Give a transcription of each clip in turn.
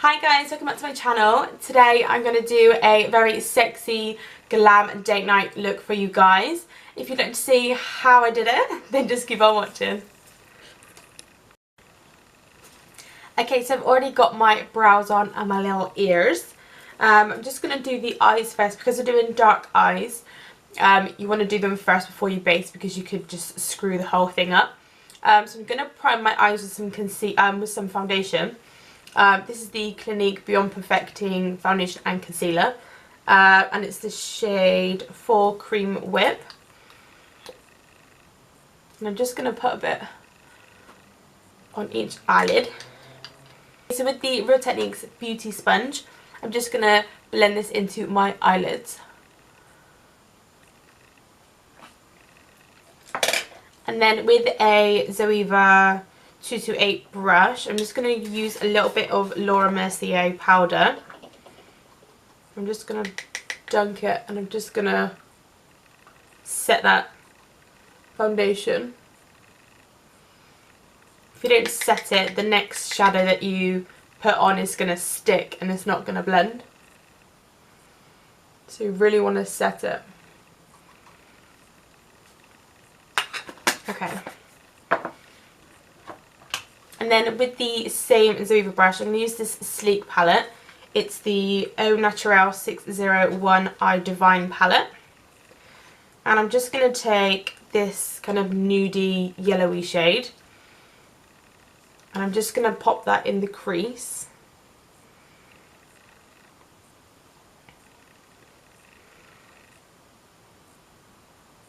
Hi guys, welcome back to my channel. Today I'm going to do a very sexy glam date night look for you guys. If you'd like to see how I did it, then just keep on watching. Okay, so I've already got my brows on and my little ears. I'm just going to do the eyes first because we're doing dark eyes. You want to do them first before you base because you could just screw the whole thing up. So I'm going to prime my eyes with some foundation. This is the Clinique Beyond Perfecting Foundation and Concealer. And it's the shade 4 Creamwhip. And I'm just going to put a bit on each eyelid. So with the Real Techniques Beauty Sponge, I'm just going to blend this into my eyelids. And then with a Zoeva 228 brush, I'm just going to use a little bit of Laura Mercier powder. I'm just going to dunk it and I'm just going to set that foundation. If you don't set it, the next shadow that you put on is going to stick and it's not going to blend. So you really want to set it. Okay. And then with the same Zoeva brush, I'm going to use this sleek palette. It's the Au Naturel 601 Eye Divine palette. And I'm just going to take this kind of nudie yellowy shade. And I'm just going to pop that in the crease.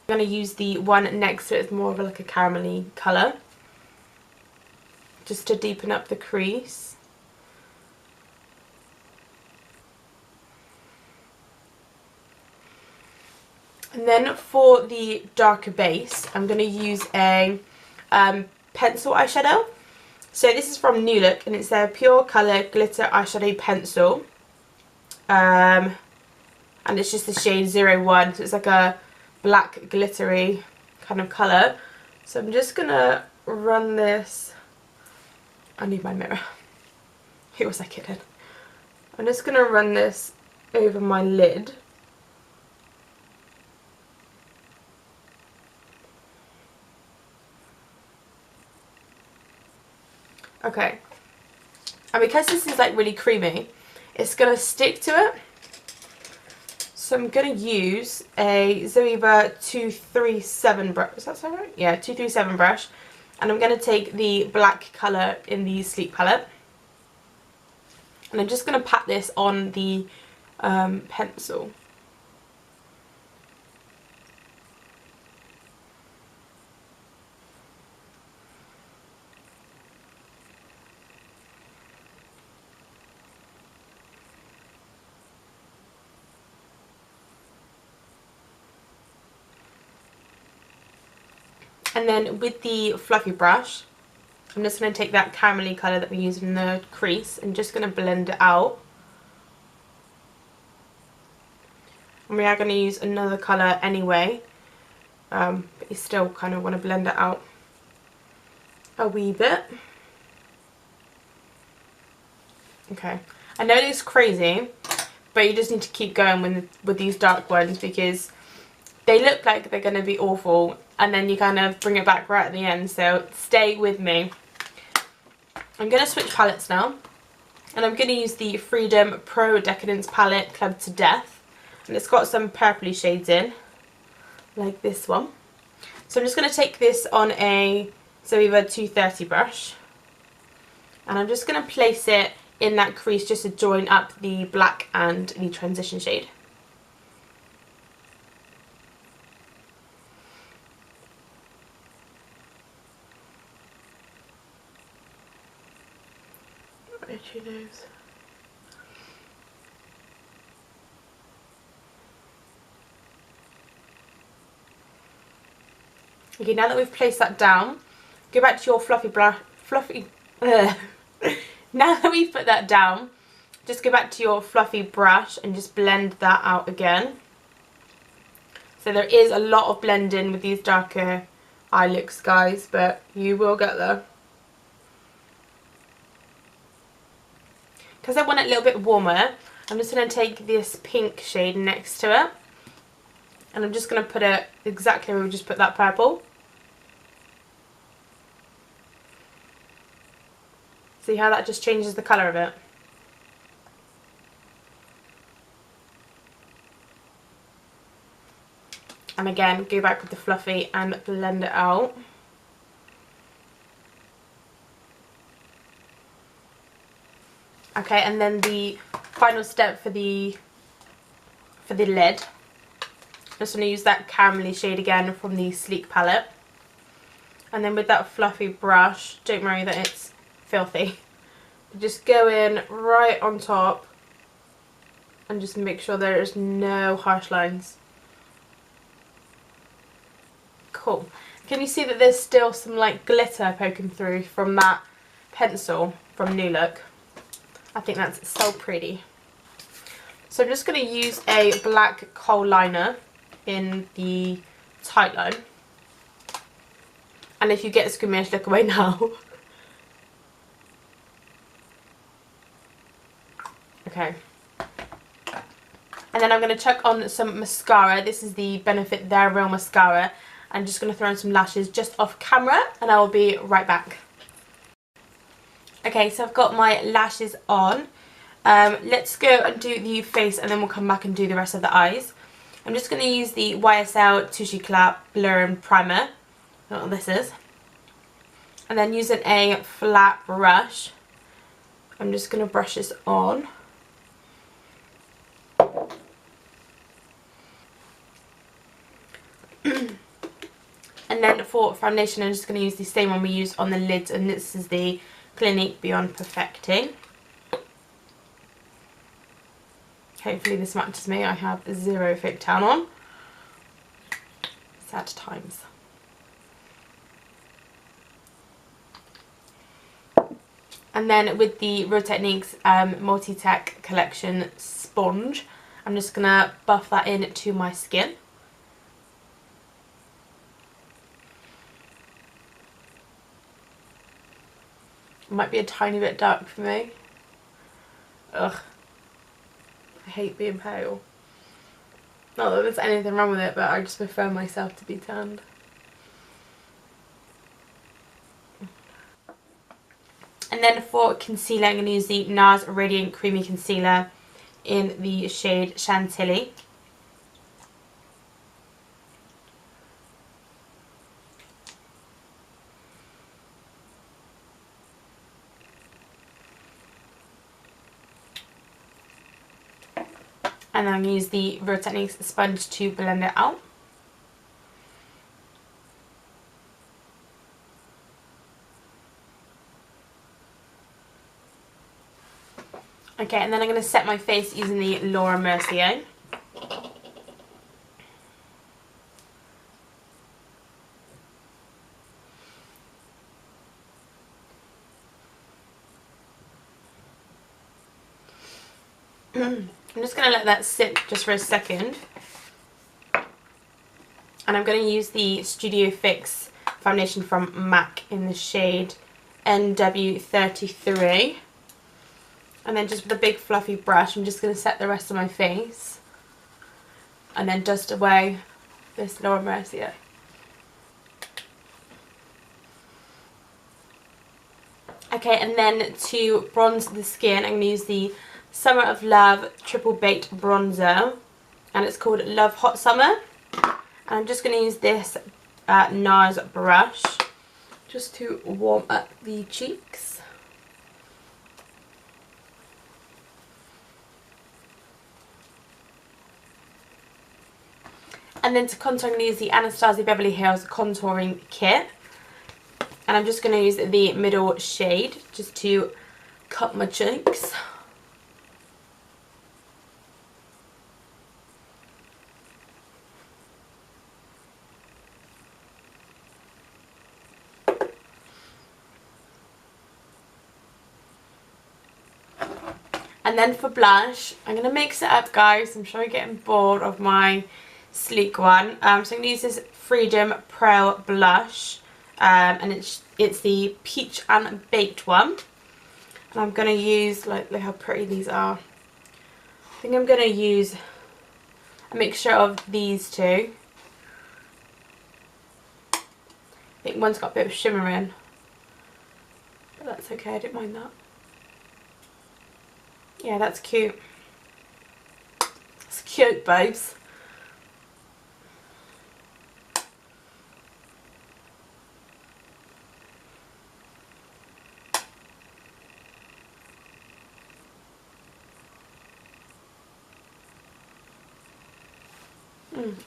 I'm going to use the one next to it, it's more of like a caramelly colour, just to deepen up the crease. And then for the darker base, I'm going to use a pencil eyeshadow. So this is from New Look and it's their Pure Colour Glitter Eyeshadow Pencil. And it's just the shade 01, so it's like a black glittery kind of colour. So I'm just going to run this. I need my mirror. Who was I kidding? I'm just going to run this over my lid. Okay. And because this is like really creamy, it's going to stick to it. So I'm going to use a Zoeva 237 brush. Is that so right? Yeah, 237 brush. And I'm going to take the black colour in the sleek palette. And I'm just going to pat this on the pencil. And then with the fluffy brush, I'm just going to take that caramelly colour that we used in the crease and just going to blend it out. And we are going to use another colour anyway, but you still kind of want to blend it out a wee bit. Okay, I know it's crazy, but you just need to keep going with these dark ones because they look like they're going to be awful and then you kind of bring it back right at the end, so stay with me. I'm going to switch palettes now and I'm going to use the Freedom Pro Decadence palette Club to Death, and it's got some purpley shades in like this one. So I'm just going to take this on a Zoeva 230 brush and I'm just going to place it in that crease just to join up the black and the transition shade. Itchy nose. Okay, now that we've placed that down, go back to your fluffy brush. Now that we've put that down, just go back to your fluffy brush and just blend that out again. So there is a lot of blending with these darker eye looks, guys, but you will get there. because I want it a little bit warmer, I'm just going to take this pink shade next to it, and I'm just going to put it exactly where we just put that purple. See how that just changes the colour of it? And again, go back with the fluffy and blend it out. Okay, and then the final step for the lid. I'm just going to use that caramelly shade again from the Sleek palette. And then with that fluffy brush, don't worry that it's filthy. Just go in right on top and just make sure there is no harsh lines. Cool. Can you see that there's still some like glitter poking through from that pencil from New Look? I think that's so pretty. So I'm just going to use a black kohl liner in the tight line. And if you get squeamish, look away now. Okay. And then I'm going to chuck on some mascara. This is the Benefit They're Real mascara. I'm just going to throw in some lashes just off camera, and I will be right back. Okay, so I've got my lashes on. Let's go and do the face, and then we'll come back and do the rest of the eyes. I'm just going to use the YSL Touche Eclat Blur and Primer. I don't know what this is. And then using a flat brush, I'm just going to brush this on. And then for foundation, I'm just going to use the same one we used on the lids, and this is the Clinique Beyond Perfecting. Hopefully this matches me. I have zero fake tan on. Sad times. And then with the Real Techniques Multi-Tech Collection sponge, I'm just going to buff that into my skin. It might be a tiny bit dark for me. Ugh. I hate being pale. Not that there's anything wrong with it, but I just prefer myself to be tanned. And then for concealer, I'm going to use the NARS Radiant Creamy Concealer in the shade Chantilly. And then I'm going to use the Real Techniques sponge to blend it out. Okay, and then I'm going to set my face using the Laura Mercier. I'm just going to let that sit just for a second. And I'm going to use the Studio Fix foundation from MAC in the shade NW33. And then just with a big fluffy brush, I'm just going to set the rest of my face. And then dust away this Laura Mercier. Okay, and then to bronze the skin, I'm going to use the Summer of Love Triple Baked Bronzer. And it's called Love Hot Summer. And I'm just going to use this NARS brush just to warm up the cheeks. And then to contour, I'm going to use the Anastasia Beverly Hills Contouring Kit. And I'm just going to use the middle shade just to cut my cheeks. And then for blush, I'm going to mix it up, guys. I'm sure you're getting bored of my sleek one. So I'm going to use this Freedom Pro blush. And it's the Peach and Baked one. And I'm going to use, like, look how pretty these are. I think I'm going to use a mixture of these two. I think one's got a bit of shimmer in, but that's okay, I don't mind that. Yeah, that's cute. It's cute, babes.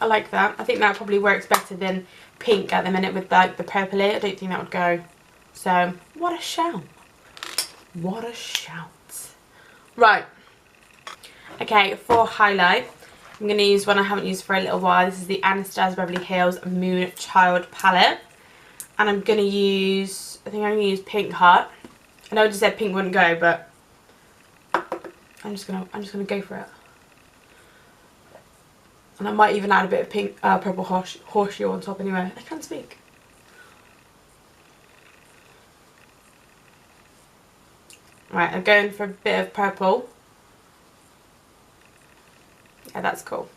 I like that. I think that probably works better than pink at the minute with like the purple. I don't think that would go. So, what a shout. What a shout. Right. Okay, for highlight, I'm going to use one I haven't used for a little while. This is the Anastasia Beverly Hills Moonchild palette. And I'm going to use, I think I'm going to use Pink Heart. I know I just said pink wouldn't go, but I'm just going to go for it. And I might even add a bit of pink, purple horseshoe on top anyway. I can't speak. Right, I'm going for a bit of purple. Yeah, that's cool.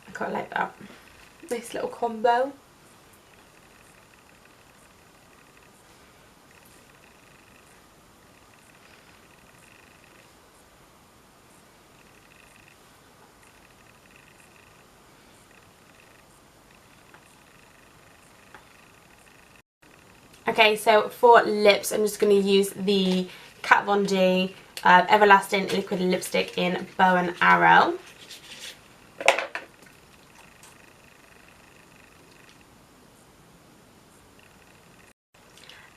I quite like that. Nice little combo. Okay, so for lips, I'm just going to use the Kat Von D Everlasting Liquid Lipstick in Bow and Arrow.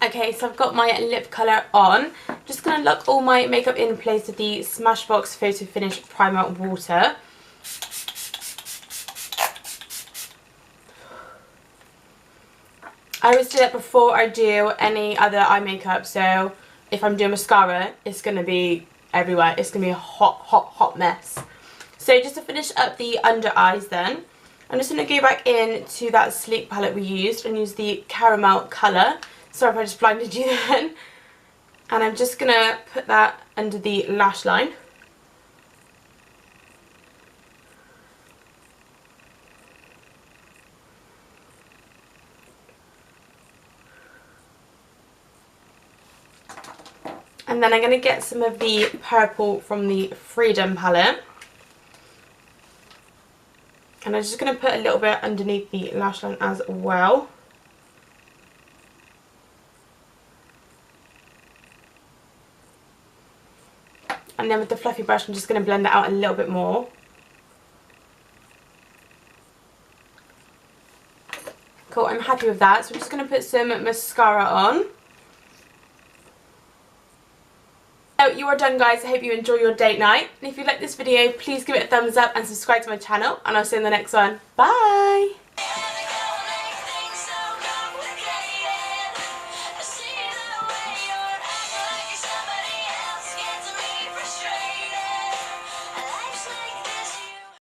Okay, so I've got my lip colour on. I'm just going to lock all my makeup in place with the Smashbox Photo Finish Primer Water. I always do that before I do any other eye makeup, so if I'm doing mascara, it's going to be everywhere. It's going to be a hot, hot, hot mess. So just to finish up the under eyes then, I'm just going to go back into that sleek palette we used and use the caramel colour. Sorry if I just blinded you then. And I'm just going to put that under the lash line. And then I'm going to get some of the purple from the Freedom palette. And I'm just going to put a little bit underneath the lash line as well. And then with the fluffy brush, I'm just going to blend that out a little bit more. Cool, I'm happy with that. So I'm just going to put some mascara on. So you are done, guys. I hope you enjoy your date night. And if you like this video, please give it a thumbs up and subscribe to my channel. And I'll see you in the next one. Bye!